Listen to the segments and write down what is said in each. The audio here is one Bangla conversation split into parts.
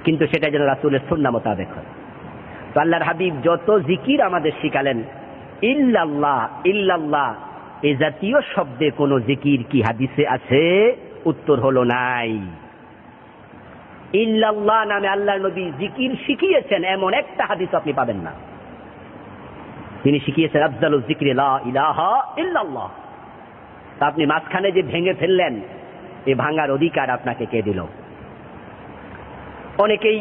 কিন্তু সেটা যেন রাসূলের সুন্নাহ মোতাবেক হয়। তো আল্লাহর হাবিব যত জিকির আমাদের শিখালেন, ইল্লাল্লাহ ইল্লাল্লাহ এই জাতীয় শব্দে কোন জিকির কি হাদিসে আছে? উত্তর হলো নাই। ইল্লাল্লাহ নামে আল্লাহর নবী জিকির শিখিয়েছেন এমন একটা হাদিস আপনি পাবেন না। তিনি শিখিয়েছেন আফজালুজ যিকরি লা ইলাহা ইল্লাল্লাহ। তা আপনি মাঝখানে যে ভেঙে ফেললেন, এই ভাঙার অধিকার আপনাকে কে দিল? অনেকেই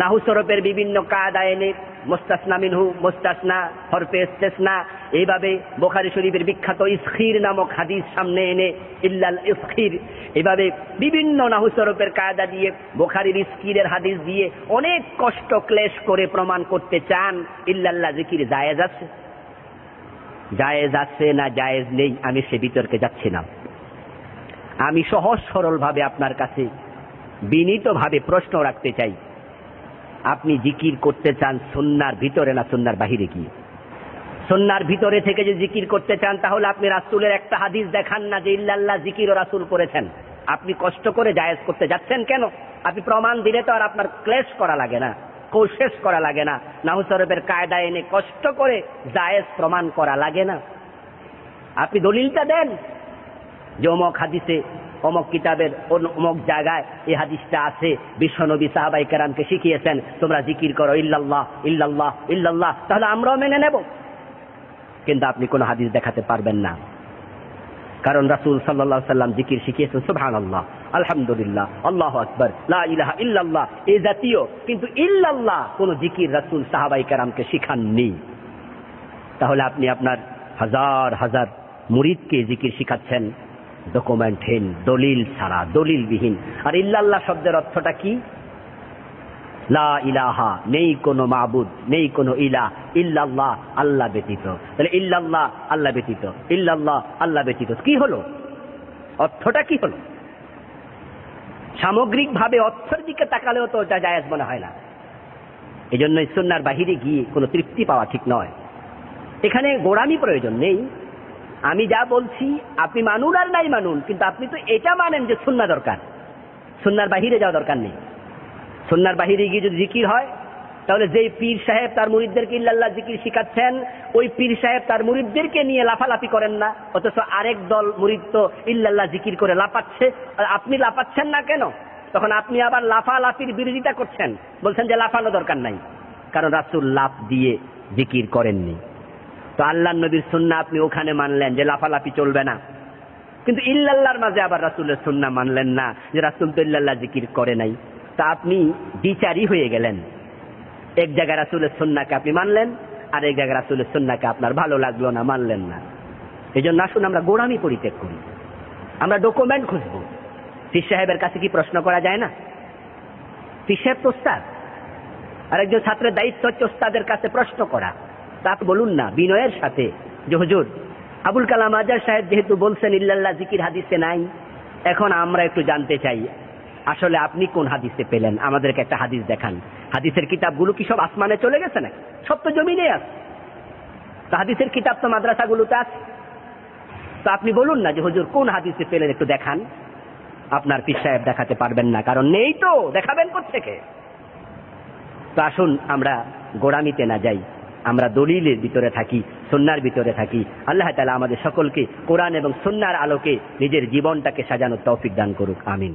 নাহু সরফের বিভিন্ন কায়দা এনে মুস্তাসনা মিনহু, মুস্তাসনা, হরফে ইস্তিসনা, এইভাবে বুখারী শরীফের বিখ্যাত ইসখির নামক হাদিস সামনে এনে ইল্লাল ইসখির, এইভাবে বিভিন্ন নাহু সরফের কায়দা দিয়ে বুখারীর ইসখিরের হাদিস দিয়ে অনেক কষ্ট ক্লেশ করে প্রমাণ করতে চান ইল্লাল্লাহ জিকির জায়েজ আছে। জায়েজ আছে না জায়েজ নেই আমি সে বিতর্কে যাচ্ছি না। আমি সহজ সরল ভাবে আপনার কাছে বিনীতভাবে প্রশ্ন রাখতে চাই, আপনি জিকির করতে চান সুন্নাহর ভিতরে না সুন্নাহর বাহিরে গিয়ে? সুন্নাহর ভিতরে থেকে যে জিকির করতে চান, তাহলে আপনি রাসূলের একটা হাদিস দেখান না যে ইল্লাল্লাহ জিকির ও রাসূল করেছেন। আপনি কষ্ট করে জায়েজ করতে যাচ্ছেন কেন? আপনি প্রমাণ দিলে তো আর আপনার ক্লেশ করা লাগে না, কোশেশ করা লাগে না, নাহু সরফের কায়দা এনে কষ্ট করে জায়েজ প্রমাণ করা লাগে না। আপনি দলিলটা দেন যে অমুক হাদিসে অমুক কিতাবের অমুক জায়গায় এই হাদিসটা আছে, বিশ্বনবী সাহাবায়ে কেরামকে শিখিয়েছেন তোমরা জিকির করো ইল্লাল্লাহ ইল্লাল্লাহ ইল্লাল্লাহ, তাহলে আমরাও মেনে নেব। কিন্তু আপনি কোনো হাদিস দেখাতে পারবেন না, কারণ রাসূল সাল্লাল্লাহু আলাইহি সাল্লাম জিকির শিখিয়েছেন সুবহানাল্লাহ, আলহামদুলিল্লাহ, আল্লাহু আকবার, লা ইলাহা ইল্লাল্লাহ এই জাতীয়। কিন্তু ইল্লাল্লাহ কোন জিকির রাসূল সাহাবায়ে কেরামকে শিখাননি। তাহলে আপনি আপনার হাজার হাজার মুরিদকে জিকির শিখাচ্ছেন ডকুমেন্টহীন, দলিল ছাড়া, দলিলবিহীন। আর ইল্লাল্লাহ শব্দের অর্থটা কি? লা ইলাহা, নেই কোনো মাবুদ, নেই কোনো ইলাহ, ইল্লাল্লাহ আল্লাহ ব্যতীত। তাহলে ইল্লাল্লাহ আল্লাহ ব্যতীত, ইল্লাল্লাহ আল্লাহ ব্যতীত কি হলো? অর্থটা কি হলো? সামগ্রিকভাবে অর্থের দিকে তাকালেও তো এটা জায়েজ মনে হয় না। এই জন্য সুন্নাহর বাহিরে গিয়ে কোনো তৃপ্তি পাওয়া ঠিক নয়। এখানে গোড়ামি প্রয়োজন নেই। আমি যা বলছি আপনি মানুন আর নাই মানুন, কিন্তু আপনি তো এটা মানেন যে সুন্নাহ দরকার, সুন্নাহর বাহিরে যাওয়া দরকার নেই। সুন্নাহর বাহিরে গিয়ে যদি জিকির হয়, তাহলে যেই পীর সাহেব তার মুরিদদেরকে ইল্লাল্লাহ জিকির শিখাচ্ছেন, ওই পীর সাহেব তার মুরিদদেরকে নিয়ে লাফালাফি করেন না, অথচ আরেক দল মুরিদ তো ইল্লাল্লাহ জিকির করে লাফাচ্ছে। আপনি লাফাচ্ছেন না কেন? তখন আপনি আবার লাফালাফির বিরোধিতা করছেন, বলছেন যে লাফানো দরকার নাই, কারণ রাসূল লাফ দিয়ে জিকির করেননি। তো আল্লাহর নবীর সুন্নাহ আপনি ওখানে মানলেন যে লাফালাফি চলবে না, কিন্তু ইল্লাল্লাহর মাঝে আবার রাসূলের সুন্নাহ মানলেন না যে রাসূল তো ইল্লাল্লাহ জিকির করে নাই। তা আপনি বিচারী হয়ে গেলেন। এক জায়গায় রাসূলের সুন্নাহকে আপনি মানলেন, আর এক জায়গায় রাসূলের সুন্নাহকে আপনার ভালো লাগলো না, মানলেন না। এই জন্য আসুন আমরা গোড়ামি পরিত্যাগ করি, আমরা ডকুমেন্ট খুঁজবো। পীর সাহেবের কাছে কি প্রশ্ন করা যায় না? পীর সাহেব তো ওস্তাদ, আর একজন ছাত্রের দায়িত্ব হচ্ছে ওস্তাদের কাছে প্রশ্ন করা। তা আপনি বলুন না বিনয়ের সাথে যে হুজুর আবুল কালাম আজাদ সাহেব যেহেতু বলছেন ইল্লাল্লাহ জিকির হাদিসে নাই, এখন আমরা একটু জানতে চাই আসলে আপনি কোন হাদিসে পেলেন, আমাদেরকে একটা হাদিস দেখান। হাদিসের কিতাবগুলো কি সব আসমানে চলে গেছে নাকি? সব তো জমিনে আছে। তো হাদিসের কিতাব তো মাদ্রাসাগুলোতে আছে। তো আপনি বলুন না যে হুজুর কোন হাদিসে পেলেন একটু দেখান। আপনার পীর সাহেব দেখাতে পারবেন না, কারণ নেই তো, দেখাবেন কোত্থেকে? তো আসুন আমরা গোড়ামিতে না যাই, আমরা দলিলের ভিতরে থাকি, সুন্নাহর ভিতরে থাকি। আল্লাহ তাআলা আমাদের সকলকে কোরআন এবং সুন্নাহর আলোকে নিজের জীবনটাকে সাজানোর তৌফিক দান করুক। আমিন।